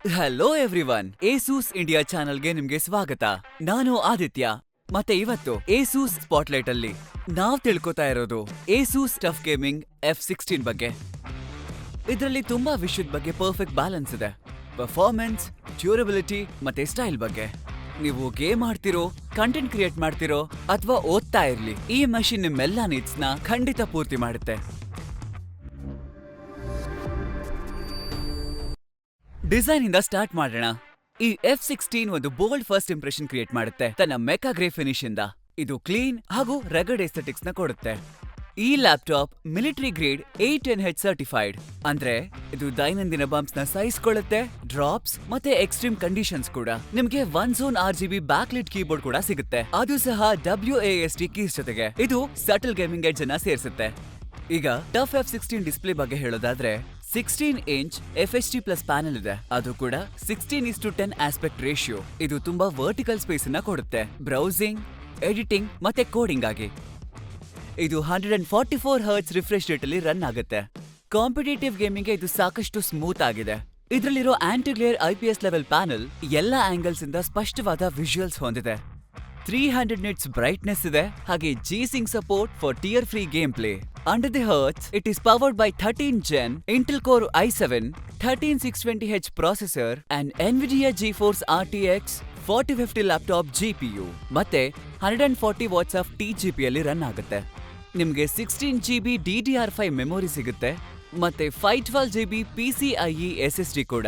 Hello everyone, ಏಸೂಸ್ India ಚಾನೆಲ್ಗೆ ನಿಮ್ಗೆ ಸ್ವಾಗತ. ನಾನು ಆದಿತ್ಯ. ಮತ್ತೆ ಇವತ್ತು ಏಸೂಸ್ ಸ್ಪಾಟ್ಲೈಟ್ ಅಲ್ಲಿ ನಾವ್ ತಿಳ್ಕೊತಾ ಇರೋದು ಏಸೂಸ್ ಟಫ್ ಗೇಮಿಂಗ್ F16 ಬಗ್ಗೆ. ಇದರಲ್ಲಿ ತುಂಬಾ ವಿಷಯದ ಬಗ್ಗೆ ಪರ್ಫೆಕ್ಟ್ ಬ್ಯಾಲೆನ್ಸ್ ಇದೆ. ಪರ್ಫಾರ್ಮೆನ್ಸ್, ಡ್ಯೂರಬಿಲಿಟಿ ಮತ್ತೆ ಸ್ಟೈಲ್ ಬಗ್ಗೆ. ನೀವು ಗೇಮ್ ಆಡ್ತಿರೋ, ಕಂಟೆಂಟ್ ಕ್ರಿಯೇಟ್ ಮಾಡ್ತಿರೋ ಅಥವಾ ಓದ್ತಾ ಇರ್ಲಿ, ಈ ಮಷಿನ್ ನಿಮ್ಮೆಲ್ಲಾ ನೀಡ್ಸ್ ನ ಖಂಡಿತ ಪೂರ್ತಿ ಮಾಡುತ್ತೆ. ಡಿಸೈನ್ ಇಂದ ಸ್ಟಾರ್ಟ್ ಮಾಡೋಣ. ಈ F16 ಒಂದು ಬೋಲ್ಡ್ ಫಸ್ಟ್ ಇಂಪ್ರೆಷನ್ ಕ್ರಿಯೇಟ್ ಮಾಡುತ್ತೆ ತನ್ನ ಮೆಕಾ ಗ್ರೇ ಫಿನಿಶ್ ಇಂದ. ಇದು ಕ್ಲೀನ್ ಹಾಗೂ ರಗಡ್ ಎಸ್ಥೆಟಿಕ್ಸ್ ನ ಕೊಡುತ್ತೆ. ಈ laptop military grade 810H certified, ಅಂದ್ರೆ ಇದು ದೈನಂದಿನ ಬಂಪ್ಸ್ ನ ಸಹಿಸಿಕೊಳ್ಳುತ್ತೆ, ಡ್ರಾಪ್ಸ್ ಮತ್ತೆ ಎಕ್ಸ್ಟ್ರೀಮ್ ಕಂಡೀಷನ್ಸ್ ಕೂಡ. ನಿಮ್ಗೆ 1 ಝೋನ್ RGB ಬ್ಯಾಕ್ಲಿಟ್ ಕೀಬೋರ್ಡ್ ಕೂಡ ಸಿಗುತ್ತೆ, ಅದು ಸಹ WASD ಕೀಸ್ ಜೊತೆಗೆ. ಇದು ಸಟಲ್ ಗೇಮಿಂಗ್ ಎಡ್ಜ್ ಅನ್ನ ಸೇರಿಸುತ್ತೆ. ಈಗ ಟಫ್ F16 ಡಿಸ್ಪ್ಲೇ ಬಗ್ಗೆ ಹೇಳೋದಾದ್ರೆ 16 ಇಂಚ್ FHD ಪ್ಲಸ್ ಪ್ಯಾನೆಲ್ ಇದೆ, ಅದು ಕೂಡ 16:10 ಆಸ್ಪೆಕ್ಟ್ ರೇಷಿಯೋ. ಇದು ತುಂಬಾ ವರ್ಟಿಕಲ್ ಸ್ಪೇಸ್ ಅನ್ನ ಕೊಡುತ್ತೆ ಬ್ರೌಸಿಂಗ್, ಎಡಿಟಿಂಗ್ ಮತ್ತೆ ಕೋಡಿಂಗ್ ಆಗಿ. ಇದು 144 ಹರ್ಟ್ಸ್ ರಿಫ್ರೆಶ್ ರೇಟ್ ಅಲ್ಲಿ ರನ್ ಆಗುತ್ತೆ. ಕಾಂಪಿಟೇಟಿವ್ ಗೇಮಿಂಗ್ ಇದು ಸಾಕಷ್ಟು ಸ್ಮೂತ್ ಆಗಿದೆ. ಇದರಲ್ಲಿರೋ anti glare IPS level panel ಎಲ್ಲಾ ಆಂಗಲ್ಸ್ ಇಂದ ಸ್ಪಷ್ಟವಾದ ವಿಜುವಲ್ಸ್ ಹೊಂದಿದೆ. 300 nits brightness ಇದೆ, ಹಾಗೆ G-Sync support for tear-free gameplay. Under the hoods, it is powered by 13th Gen Intel Core i7 13620H processor and NVIDIA GeForce RTX 4050 laptop GPU. ಮತ್ತೆ 140 watts of TGP ಅಲ್ಲಿ run ಆಗುತ್ತೆ. ನಿಮ್ಗೆ 16GB DDR5 memory ಸಿಗುತ್ತೆ ಮತ್ತೆ 512GB PCIe SSD ಕೂಡ.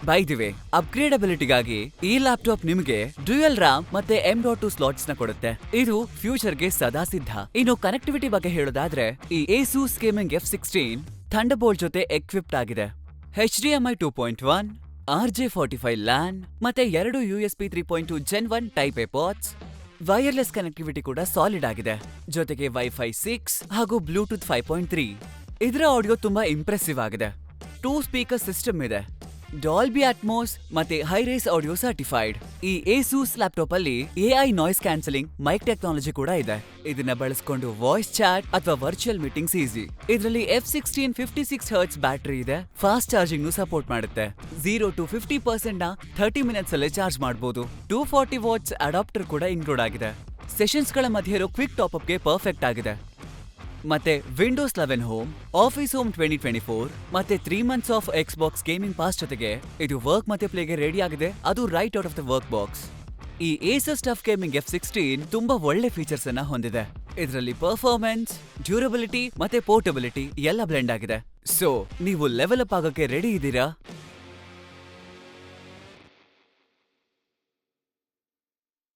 By the way, ಅಪ್ಗ್ರೇಡಬಿಲಿಟಿಗಾಗಿ ಈ laptop ನಿಮಗೆ dual RAM ಮತ್ತೆ M.2 ಸ್ಲಾಟ್ಸ್ ನ ಕೊಡುತ್ತೆ. ಇದು ಫ್ಯೂಚರ್ಗೆ ಸದಾ ಸಿದ್ಧ. ಇನ್ನು ಕನೆಕ್ಟಿವಿಟಿ ಬಗ್ಗೆ ಹೇಳೋದಾದ್ರೆ, ಈ ಏಸೂಸ್ ಗೇಮಿಂಗ್ F16 ಥಂಡರ್ಬೋಲ್ಟ್ ಜೊತೆ ಎಕ್ವಿಪ್ಡ್ ಆಗಿದೆ. HDMI 2.1, RJ45 LAN ಮತ್ತೆ 2 USB 3.2 Gen 1 Type A ports. Wireless connectivity ಕೂಡ ಸಾಲಿಡ್ ಆಗಿದೆ, ಜೊತೆಗೆ Wi-Fi 6 ಹಾಗೂ ಬ್ಲೂಟೂತ್ 5.3. ಇದರ ಆಡಿಯೋ ತುಂಬಾ ಇಂಪ್ರೆಸಿವ್ ಆಗಿದೆ. 2 ಸ್ಪೀಕರ್ ಸಿಸ್ಟಮ್ ಇದೆ, ಡಾಲ್ಬಿ ಅಟ್ಮೋಸ್ ಮತ್ತೆ ಹೈ-ರೇಸ್ ಆಡಿಯೋ ಸರ್ಟಿಫೈಡ್. ಈ ಏಸೂಸ್ ಲ್ಯಾಪ್ಟಾಪ್ ಅಲ್ಲಿ AI noise cancelling mic technology ಕೂಡ ಇದೆ. ಇದನ್ನ ಬಳಸ್ಕೊಂಡು ವಾಯ್ಸ್ ಚಾಟ್ ಅಥವಾ ವರ್ಚುವಲ್ ಮೀಟಿಂಗ್ಸ್ ಈಸಿ. ಇದರಲ್ಲಿ F16 56 ಹರ್ಟ್ಸ್ ಬ್ಯಾಟರಿ ಇದೆ, ಫಾಸ್ಟ್ ಚಾರ್ಜಿಂಗ್ ಸಪೋರ್ಟ್ ಮಾಡುತ್ತೆ. 0 to 50% ನ 30 ಮಿನಿಟ್ಸ್ ಅಲ್ಲೇ ಚಾರ್ಜ್ ಮಾಡಬಹುದು. 240 ವಾಟ್ಸ್ ಅಡಾಪ್ಟರ್ ಕೂಡ ಇನ್ಕ್ಲೂಡ್ ಆಗಿದೆ. ಸೆಷನ್ಸ್ ಗಳ ಮಧ್ಯೆ ಇರೋ ಕ್ವಿಕ್ ಟಾಪ್ ಅಪ್ ಗೆ ಪರ್ಫೆಕ್ಟ್ ಆಗಿದೆ. ಮತ್ತೆ ವಿಂಡೋಸ್ 11 ಹೋಮ್, ಆಫೀಸ್ ಹೋಮ್ 2024 ಮತ್ತೆ 3 months of Xbox gaming pass ಜೊತೆಗೆ ಇದು ವರ್ಕ್ ಮತ್ತೆ ಪ್ಲೇಗೆ ರೆಡಿ ಆಗಿದೆ, ಅದು right out of the work box. ಈ ಏಸಸ್ ಟಫ್ ಗೇಮಿಂಗ್ F16 ತುಂಬಾ ಒಳ್ಳೆ ಫೀಚರ್ಸ್ ಅನ್ನ ಹೊಂದಿದೆ. ಇದರಲ್ಲಿ ಪರ್ಫಾರ್ಮೆನ್ಸ್, ಡ್ಯೂರಬಿಲಿಟಿ ಮತ್ತೆ ಪೋರ್ಟಬಿಲಿಟಿ ಎಲ್ಲ ಬ್ಲೆಂಡ್ ಆಗಿದೆ. ಸೊ ನೀವು ಲೆವೆಲ್ ಅಪ್ ಆಗೋಕೆ ರೆಡಿ ಇದ್ದೀರಾ?